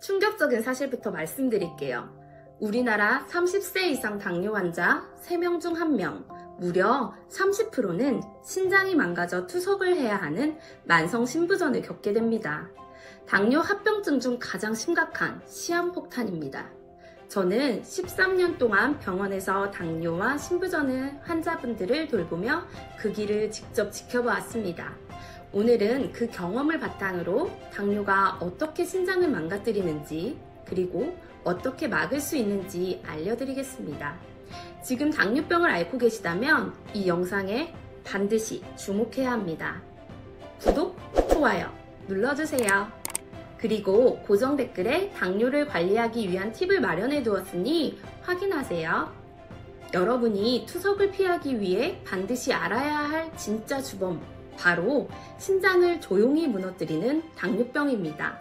충격적인 사실부터 말씀드릴게요. 우리나라 30세 이상 당뇨 환자 3명 중 1명, 무려 30%는 신장이 망가져 투석을 해야 하는 만성 신부전을 겪게 됩니다. 당뇨 합병증 중 가장 심각한 시한폭탄입니다. 저는 13년 동안 병원에서 당뇨와 신부전 환자분들을 돌보며 그 길을 직접 지켜보았습니다. 오늘은 그 경험을 바탕으로 당뇨가 어떻게 신장을 망가뜨리는지, 그리고 어떻게 막을 수 있는지 알려드리겠습니다. 지금 당뇨병을 앓고 계시다면 이 영상에 반드시 주목해야 합니다. 구독, 좋아요 눌러주세요. 그리고 고정 댓글에 당뇨를 관리하기 위한 팁을 마련해 두었으니 확인하세요. 여러분이 투석을 피하기 위해 반드시 알아야 할 진짜 주범, 바로 신장을 조용히 무너뜨리는 당뇨병입니다.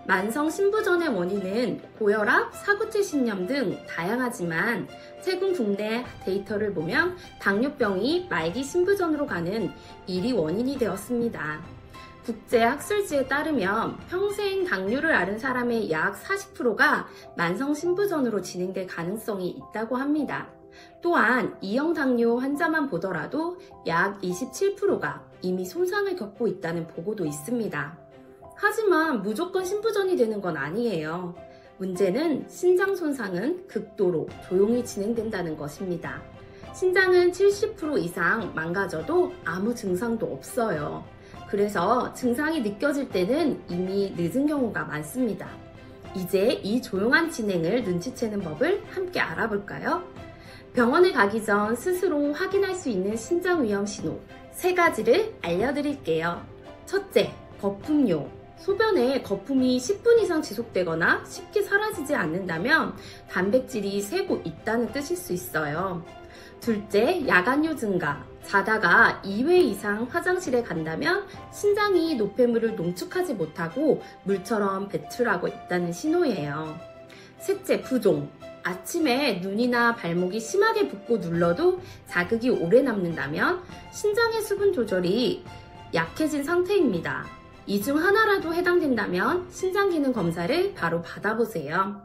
만성 신부전의 원인은 고혈압, 사구체 신염 등 다양하지만 최근 국내 데이터를 보면 당뇨병이 말기 신부전으로 가는 1위 원인이 되었습니다. 국제학술지에 따르면 평생 당뇨를 앓은 사람의 약 40%가 만성 신부전으로 진행될 가능성이 있다고 합니다. 또한 2형 당뇨 환자만 보더라도 약 27%가 이미 손상을 겪고 있다는 보고도 있습니다. 하지만 무조건 신부전이 되는 건 아니에요. 문제는 신장 손상은 극도로 조용히 진행된다는 것입니다. 신장은 70% 이상 망가져도 아무 증상도 없어요. 그래서 증상이 느껴질 때는 이미 늦은 경우가 많습니다. 이제 이 조용한 진행을 눈치채는 법을 함께 알아볼까요? 병원에 가기 전 스스로 확인할 수 있는 신장 위험 신호 3가지를 알려드릴게요. 첫째, 거품요. 소변에 거품이 10분 이상 지속되거나 쉽게 사라지지 않는다면 단백질이 새고 있다는 뜻일 수 있어요. 둘째, 야간요 증가. 자다가 2회 이상 화장실에 간다면 신장이 노폐물을 농축하지 못하고 물처럼 배출하고 있다는 신호예요. 셋째, 부종. 아침에 눈이나 발목이 심하게 붓고 눌러도 자극이 오래 남는다면 신장의 수분 조절이 약해진 상태입니다. 이 중 하나라도 해당된다면 신장기능 검사를 바로 받아보세요.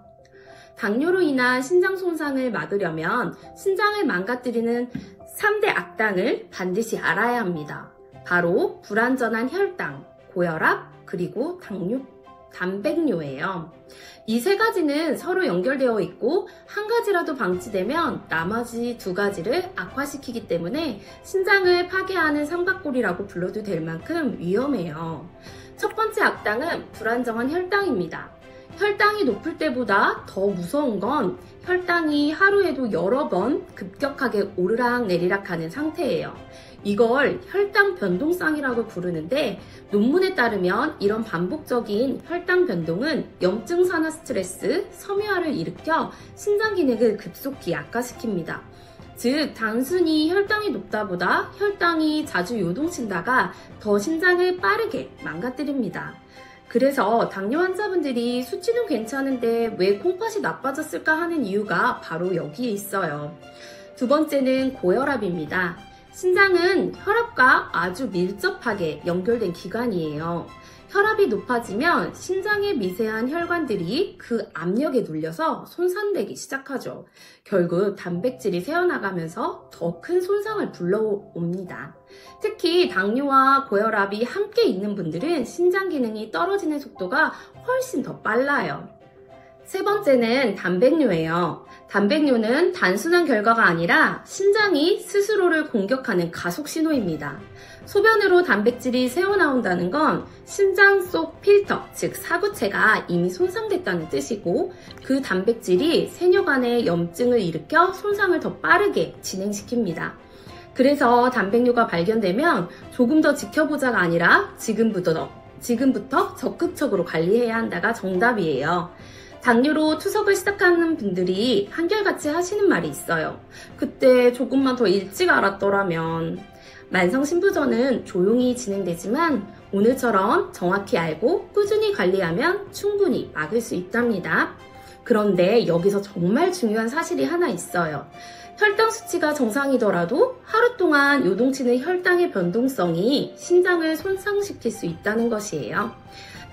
당뇨로 인한 신장 손상을 막으려면 신장을 망가뜨리는 3대 악당을 반드시 알아야 합니다. 바로 불완전한 혈당, 고혈압, 그리고 단백뇨예요. 이 3가지는 서로 연결되어 있고 한 가지라도 방치되면 나머지 2가지를 악화시키기 때문에 신장을 파괴하는 삼각골이라고 불러도 될 만큼 위험해요. 첫 번째 악당은 불안정한 혈당입니다. 혈당이 높을 때보다 더 무서운 건 혈당이 하루에도 여러 번 급격하게 오르락내리락 하는 상태예요. 이걸 혈당 변동성이라고 부르는데 논문에 따르면 이런 반복적인 혈당 변동은 염증 산화 스트레스, 섬유화를 일으켜 신장 기능을 급속히 약화시킵니다. 즉 단순히 혈당이 높다보다 혈당이 자주 요동친다가 더 신장을 빠르게 망가뜨립니다. 그래서 당뇨 환자분들이 수치는 괜찮은데 왜 콩팥이 나빠졌을까 하는 이유가 바로 여기에 있어요. 두 번째는 고혈압입니다. 신장은 혈압과 아주 밀접하게 연결된 기관이에요. 혈압이 높아지면 신장의 미세한 혈관들이 그 압력에 눌려서 손상되기 시작하죠. 결국 단백질이 새어나가면서 더 큰 손상을 불러옵니다. 특히 당뇨와 고혈압이 함께 있는 분들은 신장 기능이 떨어지는 속도가 훨씬 더 빨라요. 세 번째는 단백뇨예요. 단백뇨는 단순한 결과가 아니라 신장이 스스로를 공격하는 가속 신호입니다. 소변으로 단백질이 새어나온다는 건 신장 속 필터, 즉 사구체가 이미 손상됐다는 뜻이고 그 단백질이 세뇨간의 염증을 일으켜 손상을 더 빠르게 진행시킵니다. 그래서 단백뇨가 발견되면 조금 더 지켜보자가 아니라 지금부터 적극적으로 관리해야 한다가 정답이에요. 당뇨로 투석을 시작하는 분들이 한결같이 하시는 말이 있어요. 그때 조금만 더 일찍 알았더라면. 만성 신부전은 조용히 진행되지만 오늘처럼 정확히 알고 꾸준히 관리하면 충분히 막을 수 있답니다. 그런데 여기서 정말 중요한 사실이 하나 있어요. 혈당 수치가 정상이더라도 하루 동안 요동치는 혈당의 변동성이 신장을 손상시킬 수 있다는 것이에요.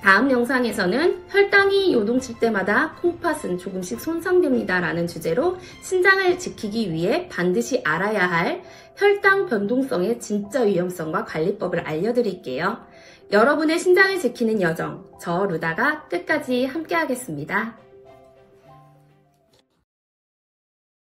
다음 영상에서는 혈당이 요동칠 때마다 콩팥은 조금씩 손상됩니다 라는 주제로 신장을 지키기 위해 반드시 알아야 할 혈당 변동성의 진짜 위험성과 관리법을 알려드릴게요. 여러분의 신장을 지키는 여정, 저 루다가 끝까지 함께 하겠습니다.